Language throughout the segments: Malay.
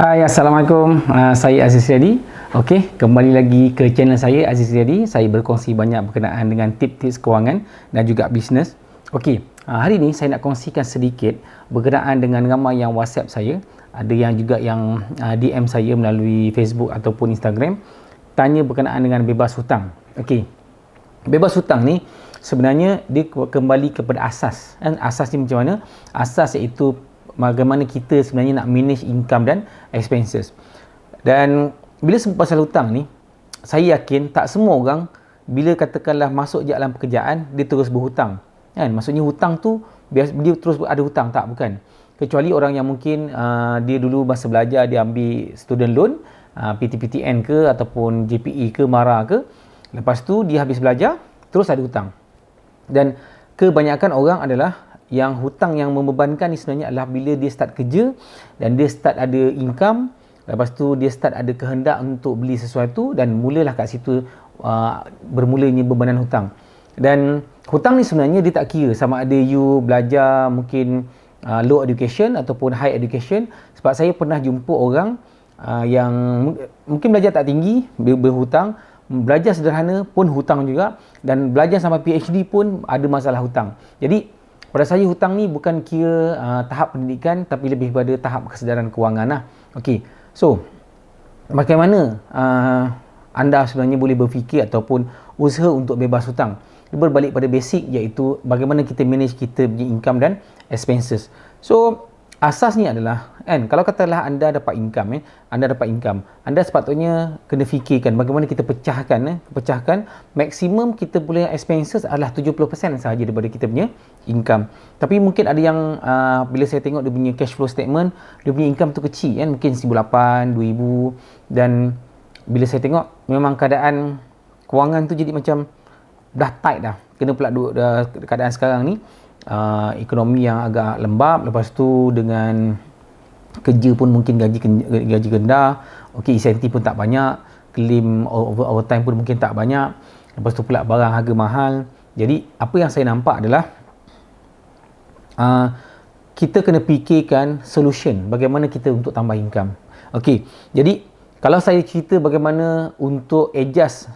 Hai, Assalamualaikum. Saya Aziz Riyadi. Okey, kembali lagi ke channel saya Aziz Riyadi. Saya berkongsi banyak berkenaan dengan tips-tips kewangan dan juga bisnes. Okey, hari ini saya nak kongsikan sedikit berkenaan dengan ramai yang WhatsApp saya. Ada yang juga yang DM saya melalui Facebook ataupun Instagram tanya berkenaan dengan bebas hutang. Okey. Bebas hutang ni sebenarnya dia kembali kepada asas. Kan asas ni macam mana? Asas iaitu bagaimana kita sebenarnya nak manage income dan expenses. Dan bila sebut pasal hutang ni, saya yakin tak semua orang bila katakanlah masuk je dalam pekerjaan dia terus berhutang. Kan? Maksudnya hutang tu dia terus ada hutang, tak, bukan. Kecuali orang yang mungkin dia dulu masa belajar dia ambil student loan, PTPTN ke ataupun JPE ke, MARA ke. Lepas tu dia habis belajar terus ada hutang. Dan kebanyakan orang adalah yang hutang yang membebankan ni sebenarnya adalah bila dia start kerja dan dia start ada income, lepas tu dia start ada kehendak untuk beli sesuatu dan mulalah kat situ bermulanya bebanan hutang. Dan hutang ni sebenarnya dia tak kira sama ada you belajar mungkin low education ataupun high education. Sebab saya pernah jumpa orang yang mungkin belajar tak tinggi berhutang, belajar sederhana pun hutang juga, dan belajar sampai PhD pun ada masalah hutang. Jadi pada saya hutang ni bukan kira tahap pendidikan tapi lebih pada tahap kesedaran kewangan lah. Okey. So, bagaimana anda sebenarnya boleh berfikir ataupun usaha untuk bebas hutang? Dia berbalik pada basic iaitu bagaimana kita manage kita punya income dan expenses. So, asasnya adalah kalau katalah anda dapat income, anda sepatutnya kena fikirkan bagaimana kita pecahkan maksimum kita boleh expenses adalah 70% sahaja daripada kita punya income. Tapi mungkin ada yang bila saya tengok dia punya cash flow statement, dia punya income tu kecil mungkin 1,800, 2,000, dan bila saya tengok memang keadaan kewangan tu jadi macam dah tight dah. Kena pula keadaan sekarang ni ekonomi yang agak lembab, lepas tu dengan kerja pun mungkin gaji rendah, okey, insentif pun tak banyak, claim overtime pun mungkin tak banyak, lepas tu pula barang harga mahal. Jadi apa yang saya nampak adalah kita kena fikirkan solution bagaimana kita untuk tambah income. Okey, jadi kalau saya cerita bagaimana untuk adjust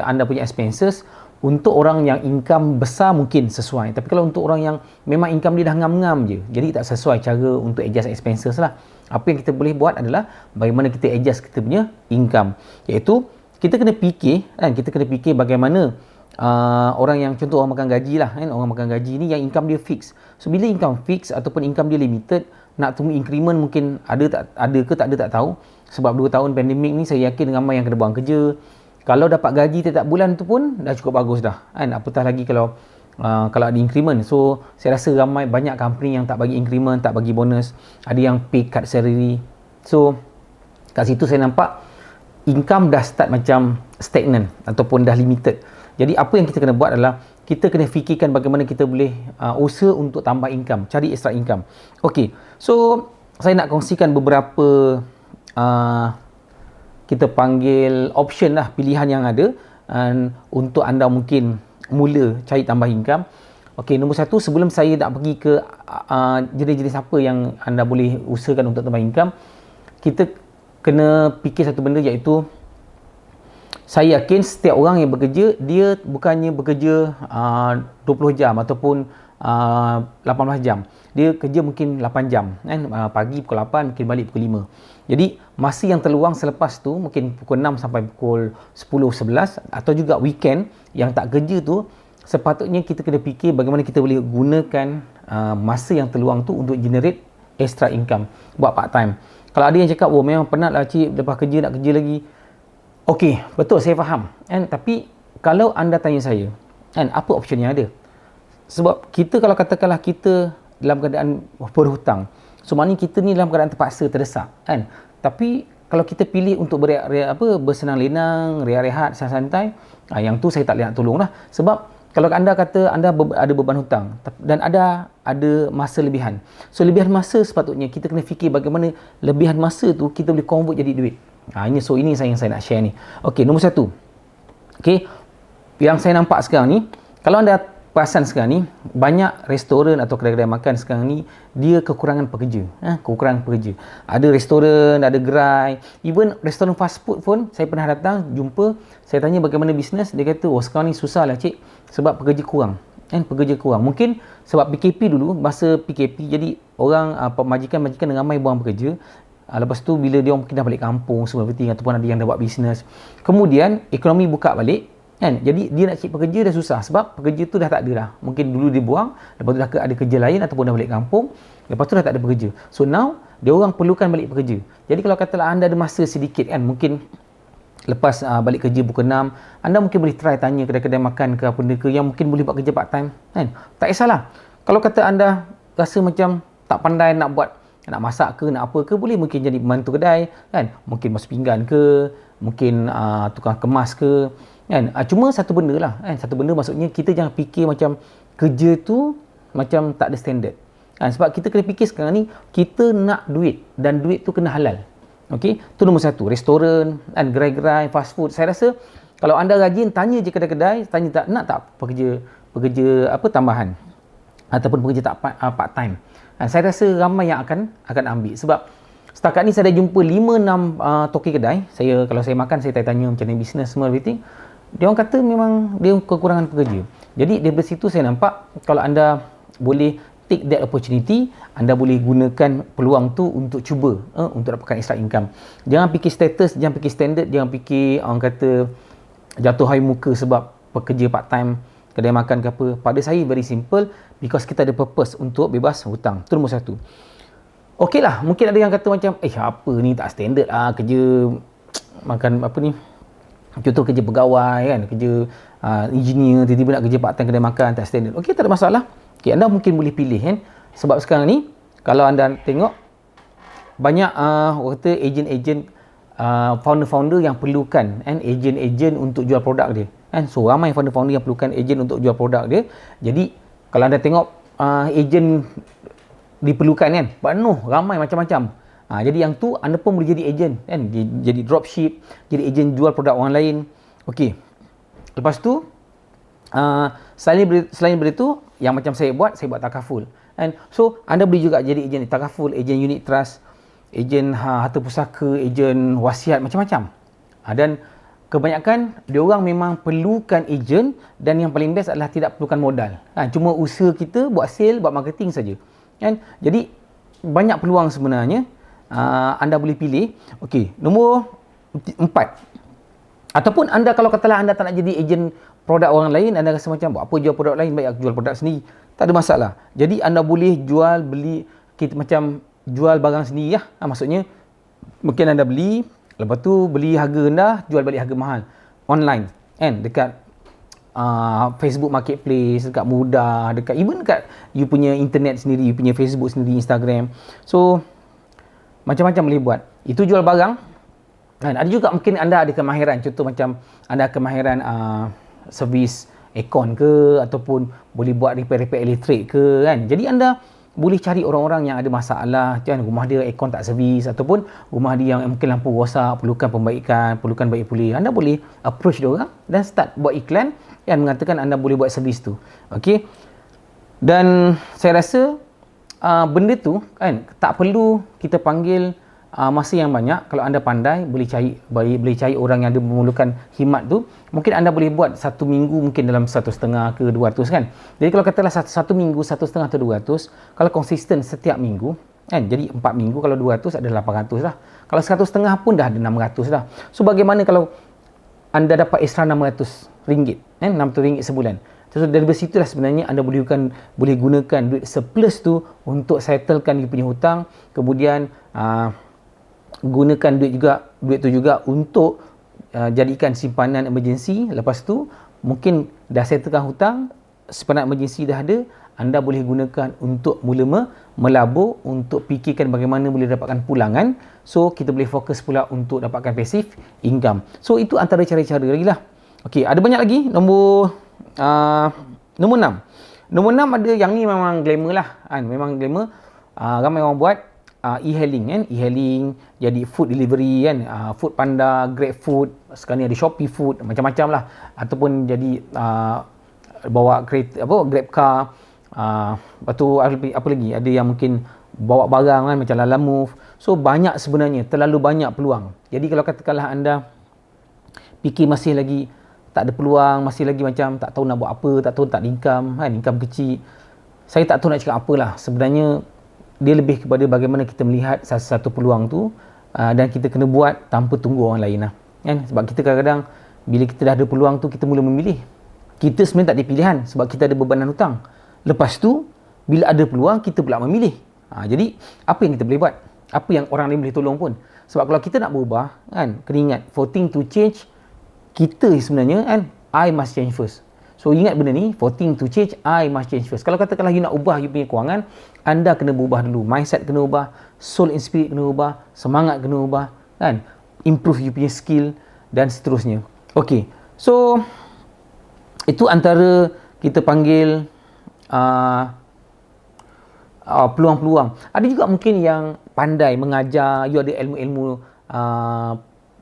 anda punya expenses, untuk orang yang income besar mungkin sesuai, tapi kalau untuk orang yang memang income dia dah ngam-ngam je, jadi tak sesuai cara untuk adjust expenses lah. Apa yang kita boleh buat adalah bagaimana kita adjust kita punya income, iaitu kita kena fikir bagaimana orang yang contoh orang makan gaji lah, orang makan gaji ni yang income dia fix. So bila income fix ataupun income dia limited, nak tunggu increment mungkin ada ke tak ada tak tahu. Sebab 2 tahun pandemik ni saya yakin ramai yang kena buang kerja. Kalau dapat gaji setiap bulan tu pun dah cukup bagus dah, apatah lagi kalau ada increment. So saya rasa banyak company yang tak bagi increment, tak bagi bonus, ada yang pay cut salary. So kat situ saya nampak income dah start macam stagnant ataupun dah limited. Jadi apa yang kita kena buat adalah kita kena fikirkan bagaimana kita boleh usaha untuk tambah income, cari extra income. Okey, so saya nak kongsikan beberapa kita panggil option lah, pilihan yang ada untuk anda mungkin mula cari tambah income. Okey, nombor 1, sebelum saya nak pergi ke jenis-jenis apa yang anda boleh usahakan untuk tambah income, kita kena fikir satu benda, iaitu saya yakin setiap orang yang bekerja, dia bukannya bekerja 20 jam ataupun 18 jam. Dia kerja mungkin 8 jam pagi pukul 8, mungkin balik pukul 5. Jadi masa yang terluang selepas tu mungkin pukul 6 sampai pukul 10, 11 atau juga weekend yang tak kerja tu, sepatutnya kita kena fikir bagaimana kita boleh gunakan masa yang terluang tu untuk generate extra income, buat part time. Kalau ada yang cakap, oh memang penat lah cik, lepas kerja nak kerja lagi. Okey, betul, saya faham. Tapi kalau anda tanya saya, apa option yang ada? Sebab kita kalau katakanlah kita dalam keadaan berhutang, so maknanya kita ni dalam keadaan terpaksa, terdesak, Tapi kalau kita pilih untuk bersenang lenang, rehat-rehat, santai, yang tu saya tak boleh nak tolong lah. Sebab kalau anda kata anda ada beban hutang dan ada masa lebihan, so lebihan masa sepatutnya kita kena fikir bagaimana lebihan masa tu kita boleh convert jadi duit. Ini yang saya nak share ni. Okey, nombor 1. Okey, yang saya nampak sekarang ni, kalau anda perasan sekarang ni banyak restoran atau kedai-kedai makan sekarang ni dia kekurangan pekerja. Kekurangan pekerja. Ada restoran, ada gerai, even restoran fast food pun saya pernah datang jumpa, saya tanya bagaimana bisnes, dia kata sekarang ni susah lah cik sebab pekerja kurang. Pekerja kurang. Mungkin sebab PKP dulu, masa PKP jadi orang majikan-majikan ramai buang pekerja. Lepas tu bila dia orang mungkin dah balik kampung semua everything ataupun ada yang dah buat bisnes. Kemudian ekonomi buka balik jadi dia nak cari pekerja dah susah sebab pekerja tu dah tak ada dah. Mungkin dulu dia buang, lepas tu dah ada kerja lain ataupun dah balik kampung, lepas tu dah tak ada pekerja. So now dia orang perlukan balik pekerja. Jadi kalau katalah anda ada masa sedikit mungkin lepas balik kerja pukul 6, anda mungkin boleh try tanya kedai-kedai makan ke apa benda ke yang mungkin boleh buat kerja part time Tak kisahlah. Kalau kata anda rasa macam tak pandai nak buat, nak masak ke, nak apa ke, boleh mungkin jadi pembantu kedai mungkin basuh pinggan ke, mungkin tukang kemas ke cuma satu benda lah satu benda maksudnya kita jangan fikir macam kerja tu macam tak ada standard sebab kita kena fikir sekarang ni kita nak duit dan duit tu kena halal. Okey, tu nombor satu. Restoran gerai-gerai fast food, saya rasa kalau anda rajin tanya je kedai-kedai, tanya tak nak tak pekerja tambahan ataupun pekerja tak part time, saya rasa ramai yang akan ambil. Sebab setakat ni saya dah jumpa 5-6 toki kedai. Kalau saya makan, saya tanya macam mana bisnes semua everything. Dia orang kata memang dia kekurangan pekerja. Jadi daripada situ saya nampak kalau anda boleh take that opportunity, anda boleh gunakan peluang tu untuk cuba untuk dapatkan extra income. Jangan fikir status, jangan fikir standard, jangan fikir orang kata jatuh hai muka sebab pekerja part time kedai makan ke apa. Pada saya very simple, because kita ada purpose untuk bebas hutang. Itu nombor satu. Okey lah, mungkin ada yang kata macam apa ni tak standard kerja makan apa ni, contoh kerja pegawai kerja engineer, tiba-tiba nak kerja part time kedai makan tak standard. Okey, tak ada masalah. Okey, anda mungkin boleh pilih sebab sekarang ni kalau anda tengok banyak orang kata ejen-ejen founder-founder yang perlukan ejen-ejen untuk jual produk dia so ramai founder-founder yang perlukan ejen untuk jual produk dia. Jadi kalau anda tengok ejen diperlukan penuh, ramai macam-macam. Jadi yang tu anda pun boleh jadi ejen jadi dropship, jadi ejen jual produk orang lain. Okey, lepas tu selain daripada tu yang macam saya buat takaful so anda boleh juga jadi ejen takaful, ejen unit trust, ejen harta pusaka, ejen wasiat, macam-macam. Dan kebanyakan dia orang memang perlukan ejen dan yang paling best adalah tidak perlukan modal. Cuma usaha kita buat sale, buat marketing saja. Jadi banyak peluang sebenarnya. Anda boleh pilih. Okey, nombor 4. Ataupun anda kalau katalah anda tak nak jadi ejen produk orang lain, anda rasa macam buat apa jual produk lain, baik aku jual produk sendiri. Tak ada masalah. Jadi anda boleh jual beli kita macam jual barang sendiri maksudnya mungkin anda beli, lepas tu beli harga rendah, jual balik harga mahal online dekat Facebook Marketplace, dekat Mudah, even dekat you punya internet sendiri, you punya Facebook sendiri, Instagram. So macam-macam boleh buat. Itu jual barang. Ada juga mungkin anda ada kemahiran, contoh macam anda ada kemahiran servis aircon ke, ataupun boleh buat repair elektrik ke Jadi anda boleh cari orang-orang yang ada masalah, rumah dia aircon tak servis, ataupun rumah dia yang mungkin lampu rosak, perlukan pembaikan, perlukan baik pulih. Anda boleh approach dia orang dan start buat iklan yang mengatakan anda boleh buat servis tu. Okey. Dan saya rasa benda tu tak perlu kita panggil masa yang banyak. Kalau anda pandai, boleh cari orang yang ada memerlukan khidmat tu. Mungkin anda boleh buat 1 minggu mungkin dalam 1.5 ke 200 Jadi kalau katalah 1 minggu 1.5 atau 200, kalau konsisten setiap minggu jadi 4 minggu, kalau 200 ada 800 lah. Kalau 1.5 pun dah ada 600 dah. So bagaimana kalau anda dapat extra RM600 RM600 sebulan. So dari situlah sebenarnya anda boleh gunakan duit surplus tu untuk settlekan you punya hutang, kemudian gunakan duit tu juga untuk jadikan simpanan emergency. Lepas tu mungkin dah settlekan hutang, simpanan emergency dah ada, anda boleh gunakan untuk mula melabur, untuk fikirkan bagaimana boleh dapatkan pulangan. So kita boleh fokus pula untuk dapatkan passive income. So itu antara cara-cara lagi lah. Okey, ada banyak lagi. Nombor 6. Nombor 6 ada yang ni memang glamour lah memang glamour. Ramai orang buat e-hailing e-hailing, jadi food delivery Food Panda, Grab Food, sekarang ni ada Shopee Food, macam-macam lah. Ataupun jadi bawa kereta Grab car, lepas tu apa lagi, ada yang mungkin bawa barang kan, macam Lalamove. So banyak sebenarnya, terlalu banyak peluang. Jadi kalau katakanlah anda fikir masih lagi tak ada peluang, masih lagi macam tak tahu nak buat apa, tak tahu tak ada income kan, income kecil, saya tak tahu nak cakap apalah. Sebenarnya dia lebih kepada bagaimana kita melihat satu peluang tu, dan kita kena buat tanpa tunggu orang lain lah kan. Sebab kita kadang-kadang bila kita dah ada peluang tu, kita mula memilih. Kita sebenarnya tak ada pilihan sebab kita ada bebanan hutang. Lepas tu bila ada peluang, kita pula memilih. Jadi apa yang kita boleh buat? Apa yang orang lain boleh tolong pun? Sebab kalau kita nak berubah kan, kena ingat for thing to change, kita sebenarnya kan, I must change first. So ingat benda ni, for thing to change, I must change first. Kalau katakanlah you nak ubah you punya kewangan, anda kena berubah dulu. Mindset kena ubah, soul and spirit kena ubah, semangat kena ubah kan, improve you punya skill dan seterusnya. Okay, so itu antara kita panggil peluang-peluang. Ada juga mungkin yang pandai mengajar, you ada ilmu-ilmu,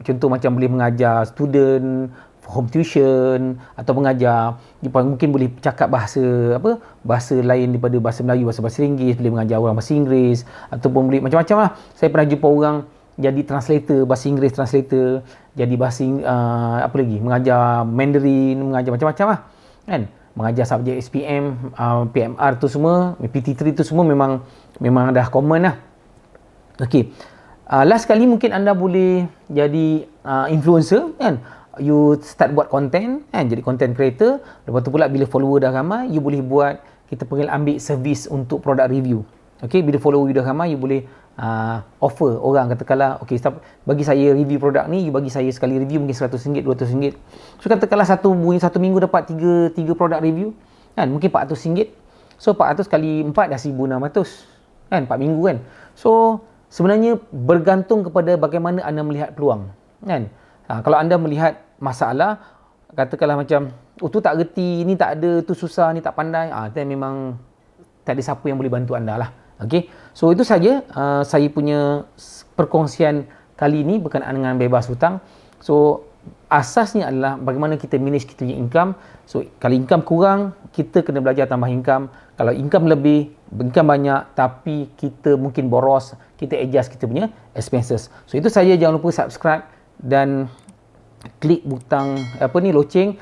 contoh macam boleh mengajar student, home tuition, atau mengajar, mungkin boleh cakap bahasa lain daripada bahasa Melayu, bahasa Inggeris, boleh mengajar orang bahasa Inggeris, ataupun boleh macam-macam lah. Saya pernah jumpa orang jadi translator, bahasa Inggeris translator, jadi bahasa apa lagi, mengajar Mandarin, mengajar macam-macam lah kan, mengajar subjek SPM, PMR tu semua, PT3 tu semua memang dah common lah. Okay, last kali mungkin anda boleh jadi influencer kan, you start buat content kan, jadi content creator. Lepas tu pula bila follower dah ramai, you boleh buat, kita panggil ambil servis untuk product review. Okay, bila follower you dah ramai, you boleh offer orang, katakanlah okay, bagi saya review produk ni, you bagi saya sekali review mungkin RM100, RM200. So katakanlah satu minggu dapat 3 produk review kan, mungkin RM400. So 400 kali 4 dah RM1,600 kan, 4 minggu kan. So sebenarnya bergantung kepada bagaimana anda melihat peluang kan. Kalau anda melihat masalah, katakanlah macam tu tak reti, ni tak ada, tu susah, ni tak pandai, then memang tak ada siapa yang boleh bantu anda lah. Okay, so itu saja saya punya perkongsian kali ini berkenaan dengan bebas hutang. So asasnya adalah bagaimana kita manage kita punya income. So kalau income kurang, kita kena belajar tambah income. Kalau income lebih, income banyak tapi kita mungkin boros, kita adjust kita punya expenses. So itu saja, jangan lupa subscribe dan klik butang loceng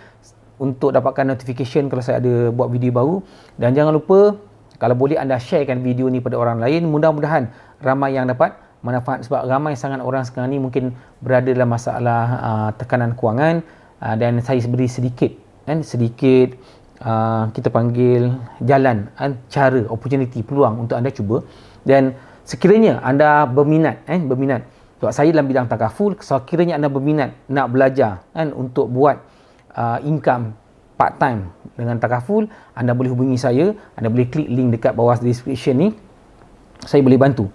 untuk dapatkan notification kalau saya ada buat video baru. Dan jangan lupa kalau boleh anda sharekan video ni pada orang lain, mudah-mudahan ramai yang dapat manfaat, sebab ramai sangat orang sekarang ni mungkin berada dalam masalah tekanan kewangan, dan saya beri sedikit kita panggil jalan, cara, opportunity, peluang untuk anda cuba. Dan sekiranya anda berminat, sebab saya dalam bidang takaful, sekiranya anda berminat nak belajar untuk buat income part time dengan takaful, anda boleh hubungi saya, anda boleh klik link dekat bawah description ni, saya boleh bantu.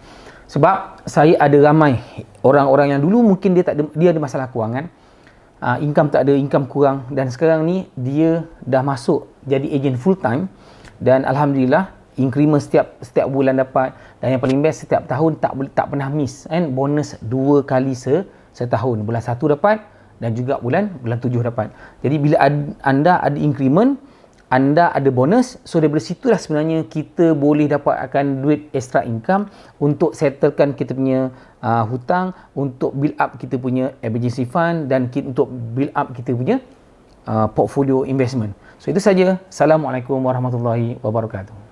Sebab saya ada ramai orang-orang yang dulu mungkin dia ada masalah kewangan, income tak ada, income kurang, dan sekarang ni dia dah masuk jadi ejen full time, dan alhamdulillah increment setiap bulan dapat, dan yang paling best setiap tahun tak pernah miss bonus 2 kali setahun, bulan 1 dapat dan juga bulan 7 dapat. Jadi bila anda ada increment, anda ada bonus, so daripada situlah sebenarnya kita boleh dapatkan duit extra income untuk settlekan kita punya hutang, untuk build up kita punya emergency fund, dan untuk build up kita punya portfolio investment. So itu saja. Assalamualaikum warahmatullahi wabarakatuh.